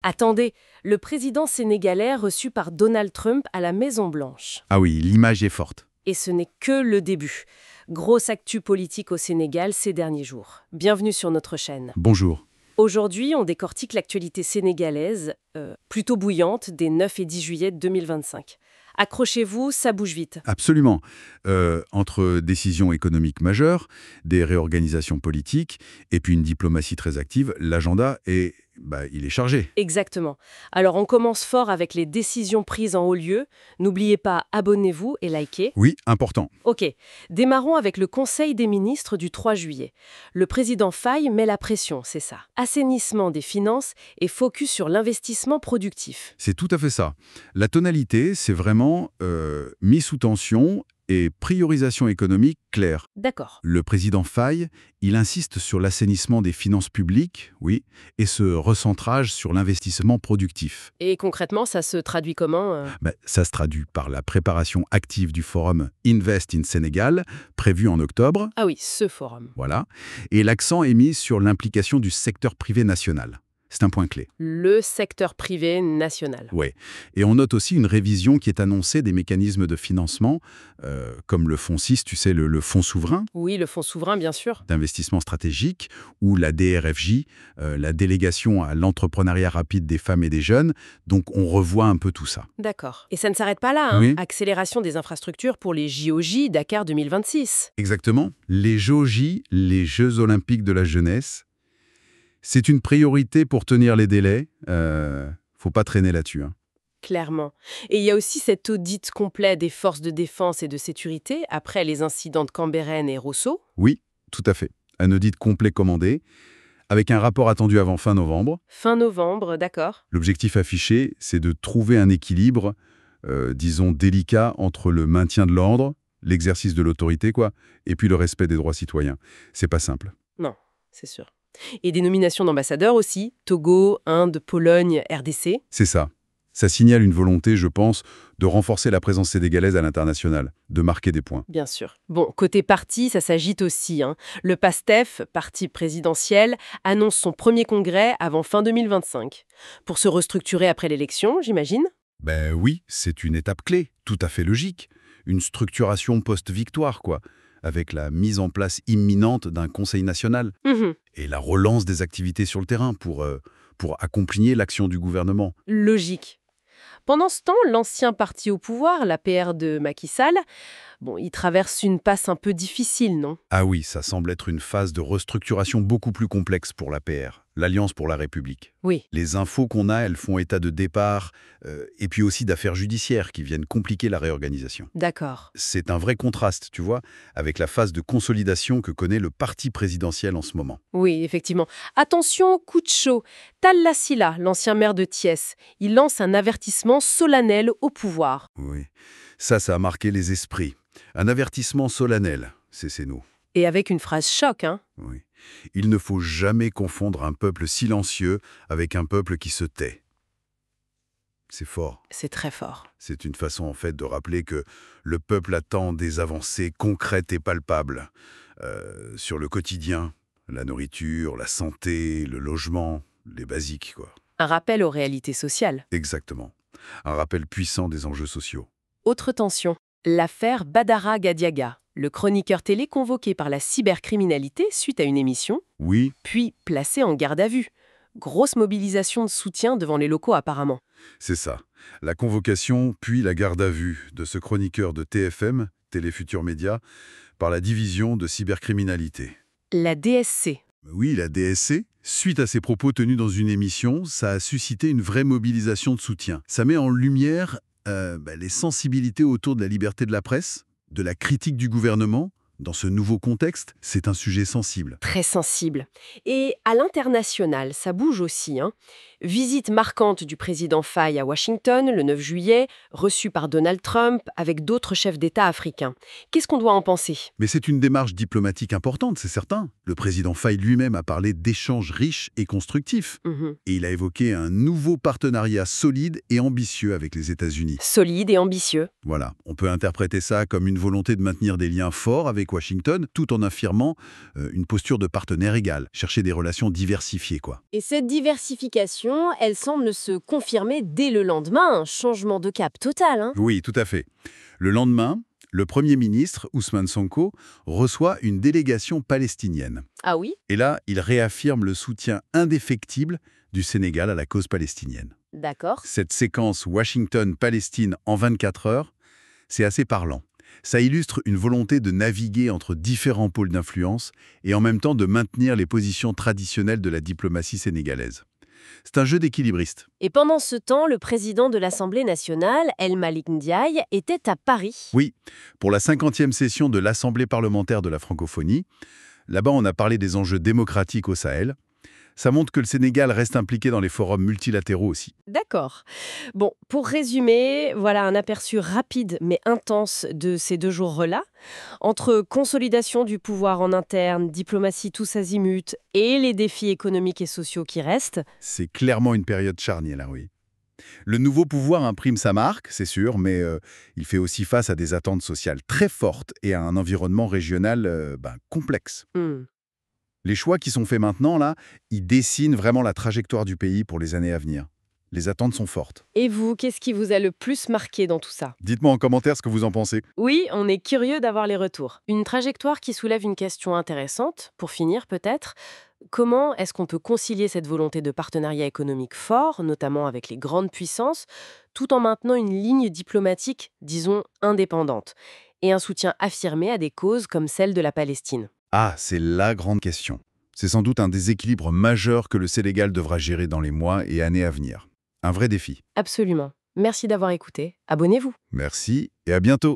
Attendez, le président sénégalais reçu par Donald Trump à la Maison-Blanche. Ah oui, l'image est forte. Et ce n'est que le début. Grosse actu politique au Sénégal ces derniers jours. Bienvenue sur notre chaîne. Bonjour. Aujourd'hui, on décortique l'actualité sénégalaise, plutôt bouillante, des 9 et 10 juillet 2025. Accrochez-vous, ça bouge vite. Absolument. Entre décisions économiques majeures, des réorganisations politiques et puis une diplomatie très active, l'agenda il est chargé. Exactement. Alors on commence fort avec les décisions prises en haut lieu. N'oubliez pas, abonnez-vous et likez. Oui, important. Ok, démarrons avec le Conseil des ministres du 3 juillet. Le président Faye met la pression, c'est ça. Assainissement des finances et focus sur l'investissement productif. C'est tout à fait ça. La tonalité, c'est vraiment mise sous tension et priorisation économique claire. D'accord. Le président Faye, il insiste sur l'assainissement des finances publiques, oui, et ce recentrage sur l'investissement productif. Et concrètement, ça se traduit comment Ça se traduit par la préparation active du forum Invest in Sénégal, prévu en octobre. Ah oui, ce forum. Voilà. Et l'accent est mis sur l'implication du secteur privé national. C'est un point clé. Le secteur privé national. Oui. Et on note aussi une révision qui est annoncée des mécanismes de financement, comme le Fonds 6, tu sais, le Fonds souverain Oui, le fonds souverain, bien sûr. d'investissement stratégique, ou la DRFJ, la délégation à l'entrepreneuriat rapide des femmes et des jeunes. Donc on revoit un peu tout ça. D'accord. Et ça ne s'arrête pas là, hein. Oui. Accélération des infrastructures pour les JOJ Dakar 2026. Exactement. Les JOJ, les Jeux olympiques de la jeunesse, c'est une priorité pour tenir les délais. Faut pas traîner là-dessus, hein. Clairement. Et il y a aussi cet audit complet des forces de défense et de sécurité après les incidents de Cambérène et Rosso. Oui, tout à fait. Un audit complet commandé, avec un rapport attendu avant fin novembre. Fin novembre, d'accord. L'objectif affiché, c'est de trouver un équilibre, disons, délicat entre le maintien de l'ordre, l'exercice de l'autorité, et puis le respect des droits citoyens. C'est pas simple. Non, c'est sûr. Et des nominations d'ambassadeurs aussi, Togo, Inde, Pologne, RDC. C'est ça. Ça signale une volonté, je pense, de renforcer la présence sénégalaise à l'international, de marquer des points. Bien sûr. Bon, côté parti, ça s'agite aussi, hein. Le PASTEF, parti présidentiel, annonce son premier congrès avant fin 2025. Pour se restructurer après l'élection, j'imagine. Ben oui, c'est une étape clé, tout à fait logique. Une structuration post-victoire, avec la mise en place imminente d'un conseil national et la relance des activités sur le terrain pour accompagner l'action du gouvernement. Logique. Pendant ce temps, l'ancien parti au pouvoir, l'APR de Macky Sall, il traverse une passe un peu difficile, non? Ah oui, ça semble être une phase de restructuration beaucoup plus complexe pour l'APR, l'Alliance pour la République. Oui. Les infos qu'on a, elles font état de départ, et puis aussi d'affaires judiciaires qui viennent compliquer la réorganisation. D'accord. C'est un vrai contraste, tu vois, avec la phase de consolidation que connaît le parti présidentiel en ce moment. Oui, effectivement. Attention, coup de chaud. Talla Sylla, l'ancien maire de Thiès, il lance un avertissement solennel au pouvoir. Oui, ça a marqué les esprits. Un avertissement solennel, c'est nous. Et avec une phrase choc, hein? Oui. Il ne faut jamais confondre un peuple silencieux avec un peuple qui se tait. C'est fort. C'est très fort. C'est une façon, en fait, de rappeler que le peuple attend des avancées concrètes et palpables sur le quotidien, la nourriture, la santé, le logement, les basiques, Un rappel aux réalités sociales. Exactement. Un rappel puissant des enjeux sociaux. Autre tension, l'affaire Badara Gadiaga, le chroniqueur télé convoqué par la cybercriminalité suite à une émission, Oui, puis placé en garde à vue. Grosse mobilisation de soutien devant les locaux apparemment. c'est ça. La convocation, puis la garde à vue de ce chroniqueur de TFM, Télé Futur Média, par la division de cybercriminalité. La DSC. Oui, la DSC, suite à ses propos tenus dans une émission, ça a suscité une vraie mobilisation de soutien. Ça met en lumière les sensibilités autour de la liberté de la presse, de la critique du gouvernement. Dans ce nouveau contexte, c'est un sujet sensible. Très sensible. Et à l'international, ça bouge aussi, hein. Visite marquante du président Faye à Washington le 9 juillet, reçue par Donald Trump avec d'autres chefs d'État africains. Qu'est-ce qu'on doit en penser? Mais c'est une démarche diplomatique importante, c'est certain. Le président Faye lui-même a parlé d'échanges riches et constructifs. Et il a évoqué un nouveau partenariat solide et ambitieux avec les États-Unis. Solide et ambitieux. Voilà, on peut interpréter ça comme une volonté de maintenir des liens forts avec Washington, tout en affirmant une posture de partenaire égal, chercher des relations diversifiées, Et cette diversification, situation, elle semble se confirmer dès le lendemain, un changement de cap total, hein. Oui, tout à fait. Le lendemain, le Premier ministre, Ousmane Sonko, reçoit une délégation palestinienne. Ah oui? Et là, il réaffirme le soutien indéfectible du Sénégal à la cause palestinienne. D'accord. Cette séquence Washington-Palestine en 24 heures, c'est assez parlant. Ça illustre une volonté de naviguer entre différents pôles d'influence et en même temps de maintenir les positions traditionnelles de la diplomatie sénégalaise. C'est un jeu d'équilibristes. Et pendant ce temps, le président de l'Assemblée nationale, El Malick Ndiaye, était à Paris. Oui, pour la 50e session de l'Assemblée parlementaire de la francophonie, là-bas on a parlé des enjeux démocratiques au Sahel. Ça montre que le Sénégal reste impliqué dans les forums multilatéraux aussi. D'accord. Bon, pour résumer, voilà un aperçu rapide mais intense de ces 2 jours-là. Entre consolidation du pouvoir en interne, diplomatie tous azimuts et les défis économiques et sociaux qui restent. C'est clairement une période charnière là, oui. Le nouveau pouvoir imprime sa marque, c'est sûr, mais il fait aussi face à des attentes sociales très fortes et à un environnement régional complexe. Hmm. Les choix qui sont faits maintenant, là, ils dessinent vraiment la trajectoire du pays pour les années à venir. Les attentes sont fortes. Et vous, qu'est-ce qui vous a le plus marqué dans tout ça? Dites-moi en commentaire ce que vous en pensez. Oui, on est curieux d'avoir les retours. Une trajectoire qui soulève une question intéressante, pour finir peut-être. Comment est-ce qu'on peut concilier cette volonté de partenariat économique fort, notamment avec les grandes puissances, tout en maintenant une ligne diplomatique, disons, indépendante, et un soutien affirmé à des causes comme celle de la Palestine? Ah, c'est la grande question. C'est sans doute un des équilibres majeurs que le Sénégal devra gérer dans les mois et années à venir. Un vrai défi. Absolument. Merci d'avoir écouté. Abonnez-vous. Merci et à bientôt.